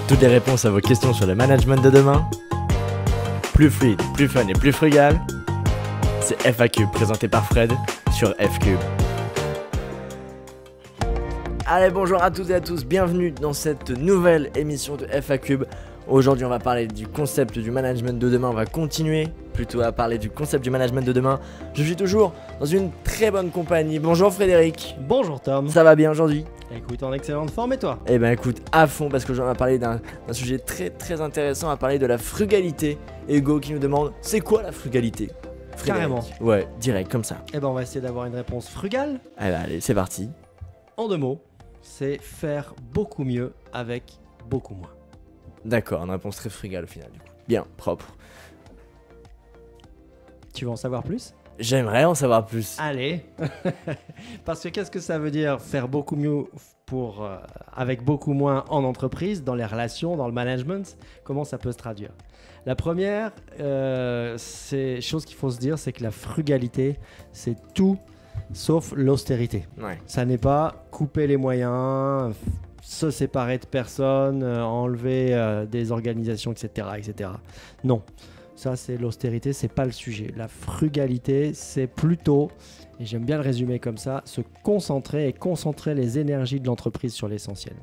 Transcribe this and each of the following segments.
Toutes les réponses à vos questions sur le management de demain. Plus fluide, plus fun et plus frugal. C'est FAQ présenté par Fred sur FCube. Allez, bonjour à toutes et à tous, bienvenue dans cette nouvelle émission de FACube. Aujourd'hui, on va parler du concept du management de demain. On va continuer plutôt à parler du concept du management de demain. Je suis toujours dans une très bonne compagnie. Bonjour Frédéric. Bonjour Tom. Ça va bien aujourd'hui? Écoute, en excellente forme, et toi? Eh ben écoute, à fond, parce qu'aujourd'hui on va parler d'un sujet très intéressant. On va parler de la frugalité. Hugo qui nous demande, c'est quoi la frugalité? Frédéric. Carrément. Ouais, direct, comme ça. Eh ben, on va essayer d'avoir une réponse frugale. Eh ben, allez, c'est parti. En 2 mots, c'est faire beaucoup mieux avec beaucoup moins. D'accord, une réponse très frugale au final du coup. Bien, propre. Tu veux en savoir plus? J'aimerais en savoir plus. Allez. Parce que qu'est-ce que ça veut dire faire beaucoup mieux avec beaucoup moins en entreprise, dans les relations, dans le management? Comment ça peut se traduire? La première chose qu'il faut se dire, c'est que la frugalité, c'est tout sauf l'austérité. Ouais. Ça n'est pas couper les moyens, se séparer de personnes, enlever des organisations, etc., etc. Non, ça c'est l'austérité, c'est pas le sujet. La frugalité, c'est plutôt, et j'aime bien le résumer comme ça, se concentrer les énergies de l'entreprise sur l'essentiel.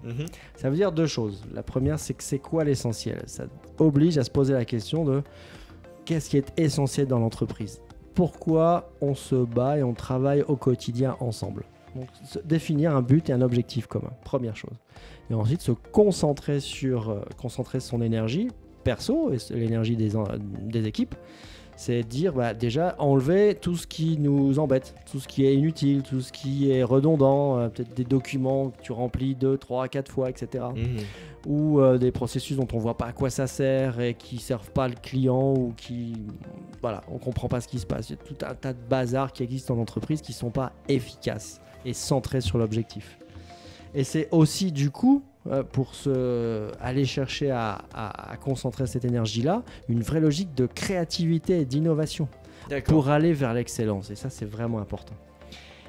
Ça veut dire 2 choses. La première, c'est que c'est quoi l'essentiel? Ça oblige à se poser la question de qu'est-ce qui est essentiel dans l'entreprise? Pourquoi on se bat et on travaille au quotidien ensemble? Donc, définir un but et un objectif commun, première chose. Et ensuite, se concentrer son énergie perso et l'énergie des équipes. C'est dire, déjà, enlever tout ce qui nous embête, tout ce qui est inutile, tout ce qui est redondant, peut-être des documents que tu remplis 2, 3, 4 fois, etc. Ou des processus dont on ne voit pas à quoi ça sert et qui ne servent pas le client ou on ne comprend pas ce qui se passe. Il y a tout un tas de bazar qui existent dans l'entreprise qui ne sont pas efficaces et centrés sur l'objectif. Et c'est aussi du coup, pour aller chercher à concentrer cette énergie-là, une vraie logique de créativité et d'innovation pour aller vers l'excellence. Et ça, c'est vraiment important.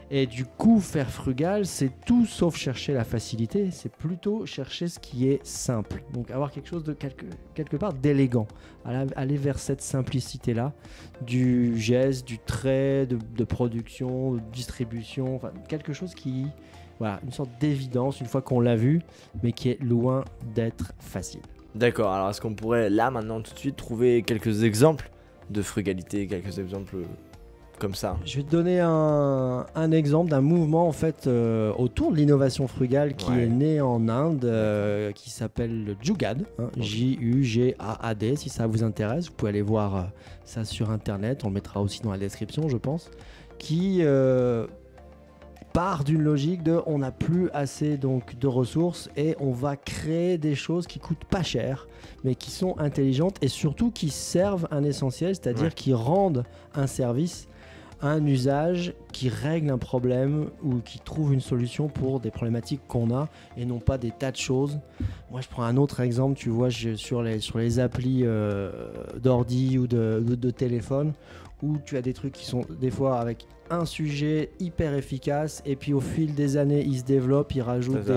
Et du coup, faire frugal, c'est tout sauf chercher la facilité, c'est plutôt chercher ce qui est simple. Donc avoir quelque chose de quelque part d'élégant, aller vers cette simplicité-là, du geste, du trait, de production, de distribution, enfin quelque chose qui... Voilà, une sorte d'évidence une fois qu'on l'a vu, mais qui est loin d'être facile. D'accord, alors est-ce qu'on pourrait là maintenant tout de suite trouver quelques exemples de frugalité, quelques exemples comme ça? Je vais te donner un exemple d'un mouvement en fait autour de l'innovation frugale qui est né en Inde, qui s'appelle le Jugaad, Jugaad. Si ça vous intéresse, vous pouvez aller voir ça sur internet, on le mettra aussi dans la description je pense, qui... part d'une logique de on n'a plus assez donc de ressources et on va créer des choses qui coûtent pas cher mais qui sont intelligentes et surtout qui servent un essentiel, c'est-à-dire qui rendent un service, un usage, qui règle un problème ou qui trouve une solution pour des problématiques qu'on a et non pas des tas de choses. Moi je prends un autre exemple, tu vois, sur les applis d'ordi ou de téléphone, où tu as des trucs qui sont des fois avec un sujet hyper efficace et puis au fil des années ils se développent, ils rajoutent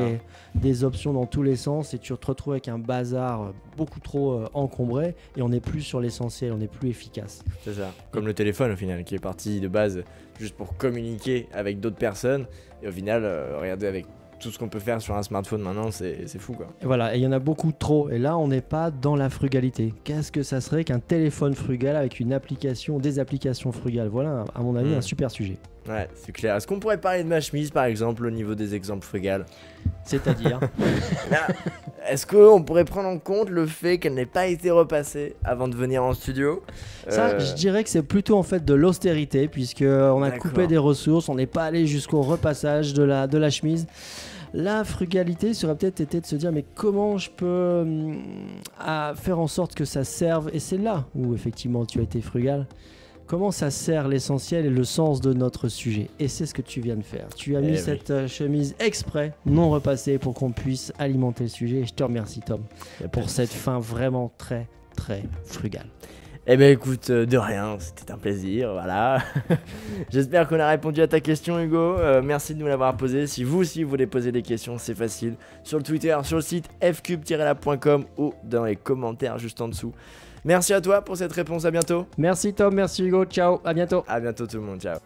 des options dans tous les sens et tu te retrouves avec un bazar beaucoup trop encombré et on n'est plus sur l'essentiel, on n'est plus efficace. C'est ça, comme le téléphone au final qui est parti de base juste pour communiquer avec d'autres personnes et au final regardez avec tout ce qu'on peut faire sur un smartphone maintenant, c'est fou quoi. Et voilà, et il y en a beaucoup trop. Et là, on n'est pas dans la frugalité. Qu'est-ce que ça serait qu'un téléphone frugal avec des applications frugales? Voilà, à mon avis, un super sujet. Ouais, c'est clair. Est-ce qu'on pourrait parler de ma chemise par exemple au niveau des exemples frugales? C'est-à-dire est-ce qu'on pourrait prendre en compte le fait qu'elle n'ait pas été repassée avant de venir en studio? Ça, je dirais que c'est plutôt en fait de l'austérité, puisqu'on a coupé des ressources, on n'est pas allé jusqu'au repassage de la chemise. La frugalité serait peut-être été de se dire mais comment je peux faire en sorte que ça serve, et c'est là où effectivement tu as été frugal. Comment ça sert l'essentiel et le sens de notre sujet? Et c'est ce que tu viens de faire. Tu as mis cette chemise exprès, non repassée, pour qu'on puisse alimenter le sujet. Et je te remercie Tom pour cette fin vraiment très frugale. Eh ben écoute, de rien, c'était un plaisir, voilà. J'espère qu'on a répondu à ta question Hugo, merci de nous l'avoir posée. Si vous aussi vous voulez poser des questions, c'est facile, sur le Twitter, sur le site fcube-lab.com ou dans les commentaires juste en dessous. Merci à toi pour cette réponse, à bientôt. Merci Tom, merci Hugo, ciao, à bientôt. À bientôt tout le monde, ciao.